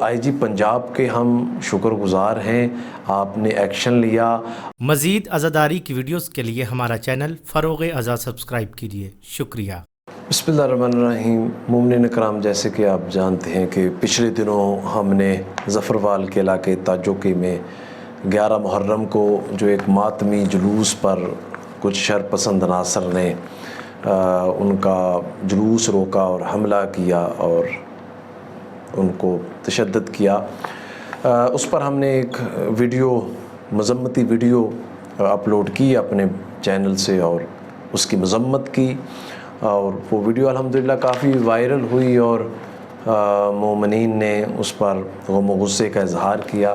آئی جی پنجاب کے ہم شکر گزار ہیں، آپ نے ایکشن لیا۔ مزید عزاداری کی ویڈیوز کے لیے ہمارا چینل فروغ عزا سبسکرائب کیجیے۔ شکریہ۔ بسم اللہ الرحمن الرحیم۔ مومنین اکرام، جیسے کہ آپ جانتے ہیں کہ پچھلے دنوں ہم نے ظفروال کے علاقے تاجوکی میں 11 محرم کو جو ایک ماتمی جلوس پر کچھ شرپسند عناصر نے ان کا جلوس روکا اور حملہ کیا اور ان کو تشدد کیا، اس پر ہم نے ایک ویڈیو، مذمتی ویڈیو اپلوڈ کی اپنے چینل سے اور اس کی مذمت کی، اور وہ ویڈیو الحمدللہ کافی وائرل ہوئی اور مومنین نے اس پر غم و غصے کا اظہار کیا۔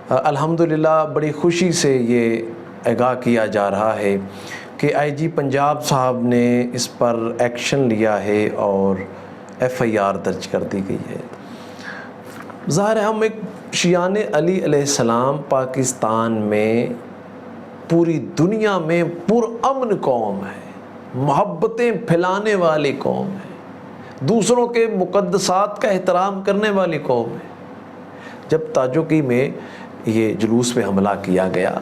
الحمدللہ بڑی خوشی سے یہ آگاہ کیا جا رہا ہے کہ آئی جی پنجاب صاحب نے اس پر ایکشن لیا ہے اور FIR درج کر دی گئی ہے۔ ظاہر ہے ہم ایک شیعان علی علیہ السلام پاکستان میں پوری دنیا میں پرامن قوم ہے، محبتیں پھیلانے والی قوم ہے، دوسروں کے مقدسات کا احترام کرنے والی قوم ہے۔ جب تاجوکی میں یہ جلوس پہ حملہ کیا گیا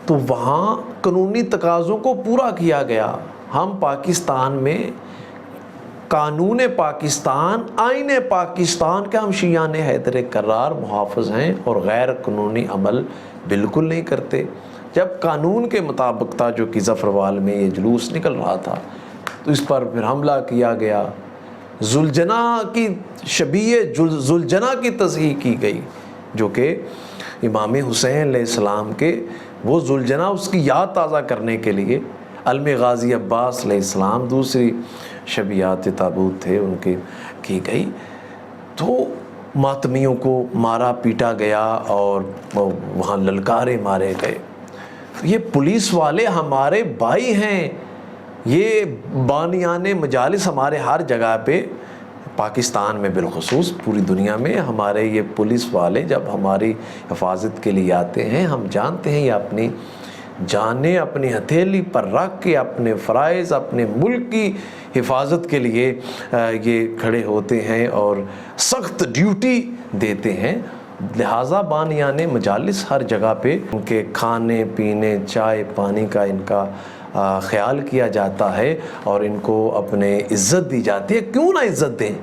تو وہاں قانونی تقاضوں کو پورا کیا گیا۔ ہم پاکستان میں قانون پاکستان، آئین پاکستان کے ہم شیعان حیدر کرار محافظ ہیں اور غیر قانونی عمل بالکل نہیں کرتے۔ جب قانون کے مطابق تھا جو کہ ظفروال میں یہ جلوس نکل رہا تھا تو اس پر پھر حملہ کیا گیا، ذوالجناح کی شبیہ ذوالجناح کی تصحیح کی گئی، جو کہ امام حسین علیہ السلام کے وہ ذوالجناح اس کی یاد تازہ کرنے کے لیے علم غازی عباس علیہ السلام دوسری شبیہات تابوت تھے ان کی گئی، تو ماتمیوں کو مارا پیٹا گیا اور وہاں للکارے مارے گئے۔ یہ پولیس والے ہمارے بھائی ہیں، یہ بانیان مجالس ہمارے ہر جگہ پہ، پاکستان میں بالخصوص پوری دنیا میں ہمارے یہ پولیس والے جب ہماری حفاظت کے لیے آتے ہیں، ہم جانتے ہیں یہ اپنی جانیں اپنی ہتھیلی پر رکھ کے اپنے فرائض، اپنے ملک کی حفاظت کے لیے یہ کھڑے ہوتے ہیں اور سخت ڈیوٹی دیتے ہیں۔ لہٰذا بانیان مجالس ہر جگہ پہ ان کے کھانے پینے چائے پانی کا ان کا خیال کیا جاتا ہے اور ان کو اپنے عزت دی جاتی ہے۔ کیوں نہ عزت دیں،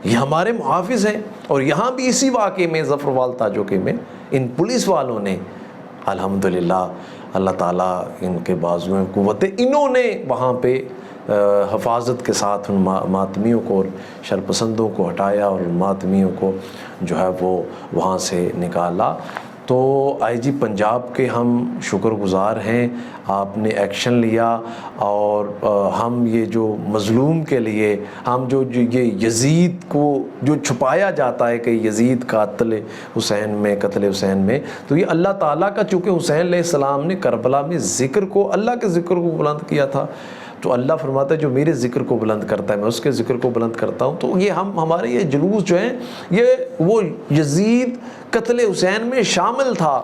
یہ ہمارے محافظ ہیں۔ اور یہاں بھی اسی واقعے میں ظفروال تاجوکی میں ان پولیس والوں نے الحمدللہ، اللہ تعالیٰ ان کے بازو میں قوت، انہوں نے وہاں پہ حفاظت کے ساتھ ان ماتمیوں کو اور شرپسندوں کو ہٹایا اور ماتمیوں کو جو ہے وہ وہاں سے نکالا۔ تو آئی جی پنجاب کے ہم شکر گزار ہیں، آپ نے ایکشن لیا اور ہم یہ جو مظلوم کے لیے ہم جو یہ یزید کو جو چھپایا جاتا ہے کہ یزید قتل حسین میں، تو یہ اللہ تعالیٰ کا، چونکہ حسین علیہ السلام نے کربلا میں ذکر کو، اللہ کے ذکر کو بلند کیا تھا، تو اللہ فرماتا ہے جو میرے ذکر کو بلند کرتا ہے میں اس کے ذکر کو بلند کرتا ہوں۔ تو یہ ہمارے یہ جلوس جو ہیں یہ وہ یزید قتل حسین میں شامل تھا،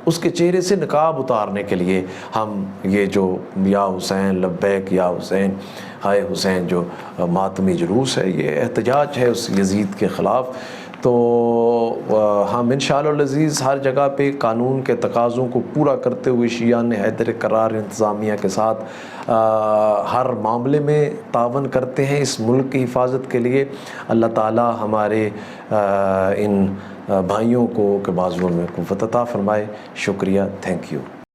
اس کے چہرے سے نقاب اتارنے کے لیے ہم یہ جو یا حسین لبیک یا حسین ہائے حسین جو ماتمی جلوس ہے، یہ احتجاج ہے اس یزید کے خلاف۔ تو ہم انشاءاللہ العزیز ہر جگہ پہ قانون کے تقاضوں کو پورا کرتے ہوئے شیعان حیدر کرار انتظامیہ کے ساتھ ہر معاملے میں تعاون کرتے ہیں اس ملک کی حفاظت کے لیے۔ اللہ تعالیٰ ہمارے ان بھائیوں کو کے بازوؤں میں قوت عطا فرمائے۔ شکریہ، تھینک یو۔